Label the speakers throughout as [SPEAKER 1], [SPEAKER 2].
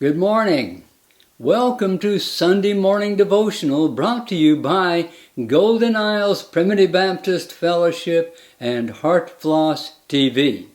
[SPEAKER 1] Good morning. Welcome to Sunday Morning Devotional, brought to you by Golden Isles Primitive Baptist Fellowship and Heart Floss TV.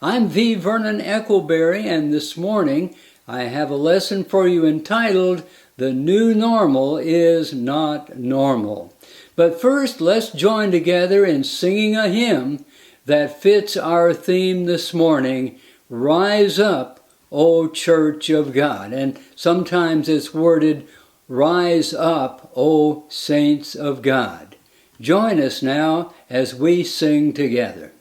[SPEAKER 1] I'm Vernon Eckleberry, and this morning I have a lesson for you entitled, The New Normal is Not Normal. But first, let's join together in singing a hymn that fits our theme this morning, Rise Up, O Church of God. And sometimes it's worded, Rise up, O Saints of God. Join us now as we sing together.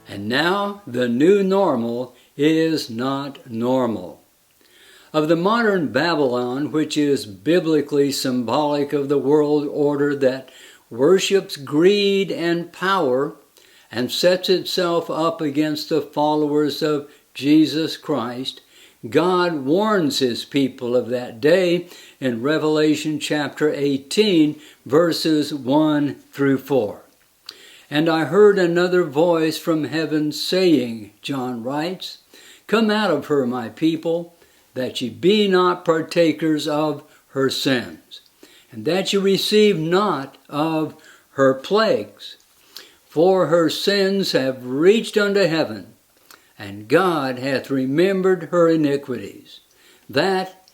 [SPEAKER 1] And now, the new normal is not normal. Of the modern Babylon, which is biblically symbolic of the world order that worships greed and power and sets itself up against the followers of Jesus Christ, God warns his people of that day in Revelation chapter 18, verses 1 through 4. And I heard another voice from heaven saying, John writes, Come out of her, my people, that ye be not partakers of her sins, and that ye receive not of her plagues. For her sins have reached unto heaven, and God hath remembered her iniquities. That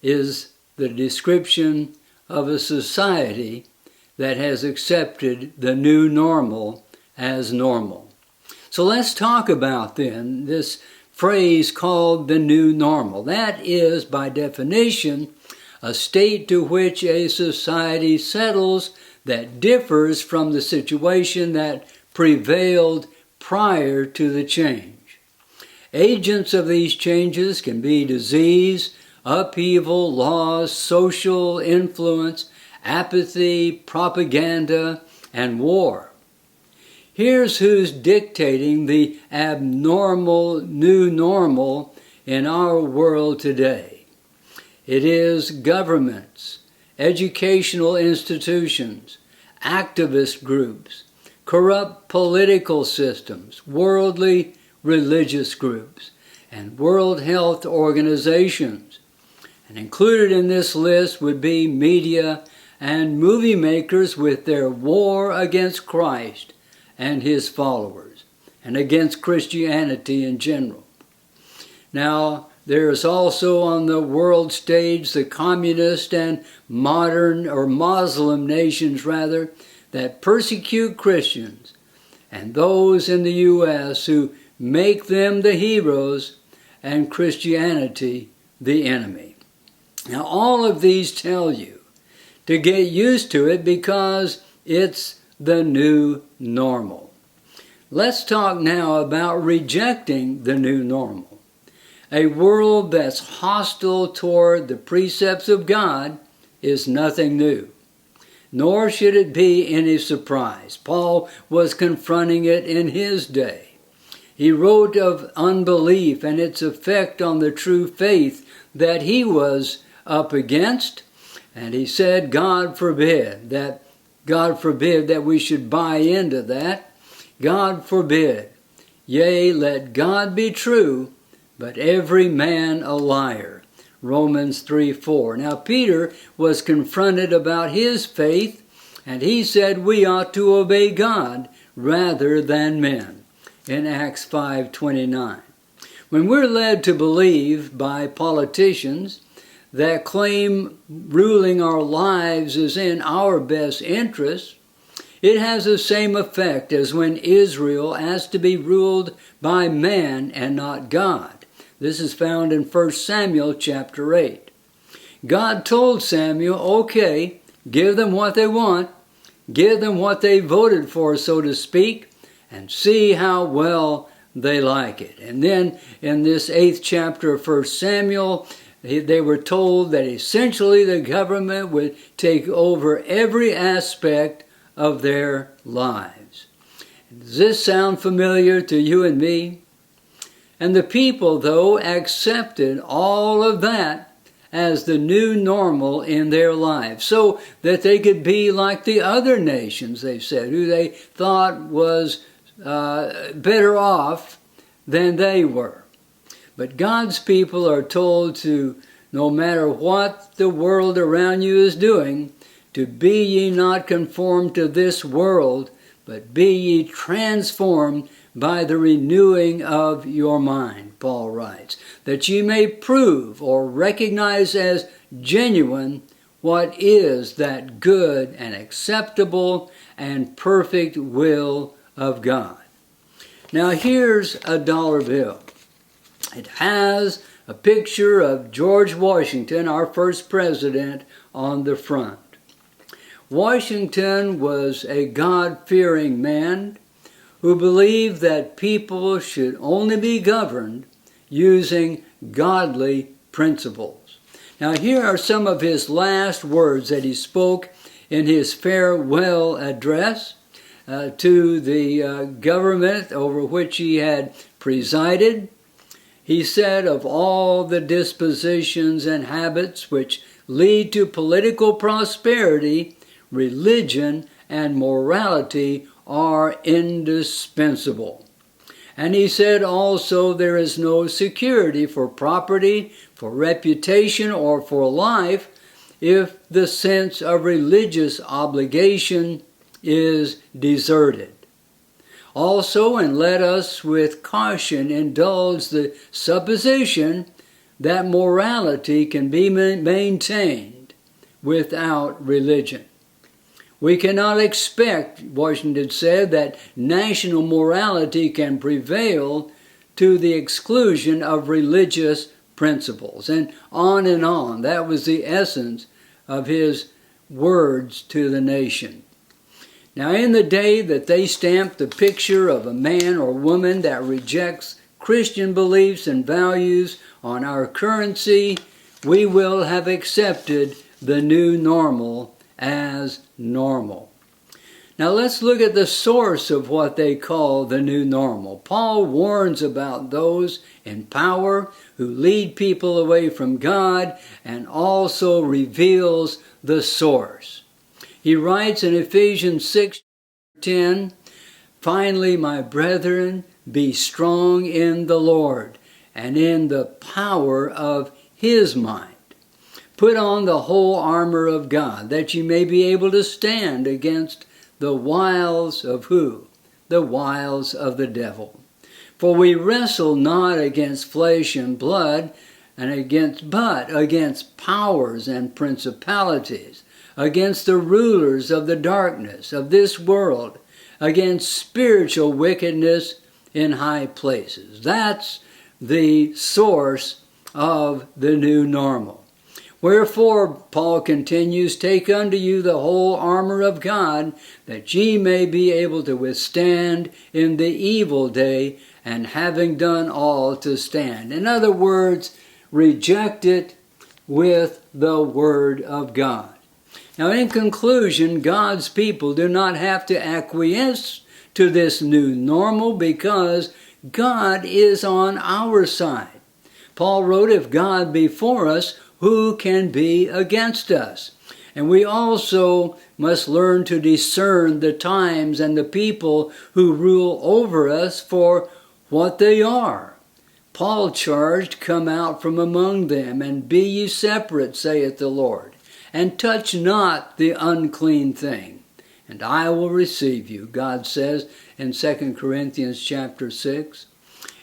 [SPEAKER 1] is the description of a society that has accepted the new normal as normal. So let's talk about then this phrase called the new normal. That is, by definition, a state to which a society settles that differs from the situation that prevailed prior to the change. Agents of these changes can be disease, upheaval, loss, social influence, apathy, propaganda, and war. Here's who's dictating the abnormal new normal in our world today. It is governments, educational institutions, activist groups, corrupt political systems, worldly religious groups, and World Health organizations. And included in this list would be media and movie makers with their war against Christ and his followers, and against Christianity in general. Now, there is also on the world stage the communist and modern or Muslim nations that persecute Christians, and those in the U.S. who make them the heroes and Christianity the enemy. Now, all of these tell you to get used to it because it's the new normal. Let's talk now about rejecting the new normal. A world that's hostile toward the precepts of God is nothing new, nor should it be any surprise. Paul was confronting it in his day. He wrote of unbelief and its effect on the true faith that he was up against, and he said, God forbid that we should buy into that. God forbid. Yea, let God be true, but every man a liar. Romans 3:4. Now Peter was confronted about his faith, and he said we ought to obey God rather than men, in Acts 5:29. When we're led to believe by politicians that claim ruling our lives is in our best interest, it has the same effect as when Israel asked to be ruled by man and not God. This is found in 1 Samuel chapter 8. God told Samuel, okay, give them what they want, give them what they voted for, so to speak, and see how well they like it. And then in this 8th chapter of 1 Samuel, they were told that essentially the government would take over every aspect of their lives. Does this sound familiar to you and me? And the people, though, accepted all of that as the new normal in their lives, so that they could be like the other nations, they said, who they thought was better off than they were. But God's people are told to, no matter what the world around you is doing, to be ye not conformed to this world, but be ye transformed by the renewing of your mind, Paul writes, that ye may prove or recognize as genuine what is that good and acceptable and perfect will of God. Now here's a dollar bill. It has a picture of George Washington, our first president, on the front. Washington was a God-fearing man who believed that people should only be governed using godly principles. Now here are some of his last words that he spoke in his farewell address to the government over which he had presided. He said, of all the dispositions and habits which lead to political prosperity, religion and morality are indispensable. And he said also, there is no security for property, for reputation, or for life if the sense of religious obligation is deserted. Also, and let us with caution indulge the supposition that morality can be maintained without religion. We cannot expect, Washington said, that national morality can prevail to the exclusion of religious principles. And on. That was the essence of his words to the nation. Now, in the day that they stamped the picture of a man or woman that rejects Christian beliefs and values on our currency, we will have accepted the new normal as normal. Now let's look at the source of what they call the new normal. Paul warns about those in power who lead people away from God, and also reveals the source. He writes in Ephesians 6:10, finally, my brethren, be strong in the Lord and in the power of his might. Put on the whole armor of God, that you may be able to stand against the wiles of who? The wiles of the devil. For we wrestle not against flesh and blood, but against powers and principalities, against the rulers of the darkness of this world, against spiritual wickedness in high places. That's the source of the new normal. Wherefore, Paul continues, take unto you the whole armor of God, that ye may be able to withstand in the evil day, and having done all to stand. In other words, reject it with the Word of God. Now, in conclusion, God's people do not have to acquiesce to this new normal, because God is on our side. Paul wrote, if God be for us, who can be against us? And we also must learn to discern the times and the people who rule over us, for what they are. Paul charged, "Come out from among them, and be ye separate, saith the Lord, and touch not the unclean thing, and I will receive you," God says in 2 Corinthians chapter 6.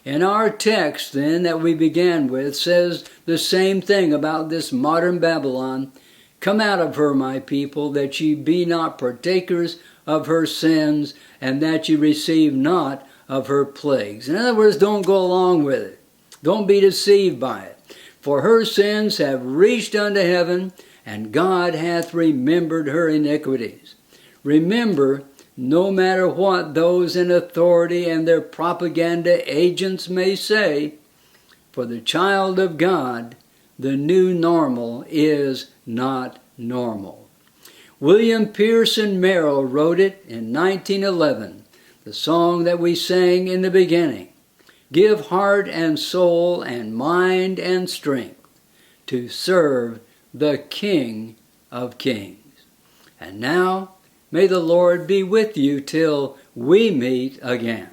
[SPEAKER 1] And our text then that we began with says the same thing about this modern Babylon. "Come out of her, my people, that ye be not partakers of her sins, and that ye receive not of her plagues." In other words, don't go along with it. Don't be deceived by it. "For her sins have reached unto heaven, and God hath remembered her iniquities." Remember, no matter what those in authority and their propaganda agents may say, for the child of God, the new normal is not normal. William Pearson Merrill wrote it in 1911, the song that we sang in the beginning. "Give heart and soul and mind and strength to serve the King of Kings." And now, may the Lord be with you till we meet again.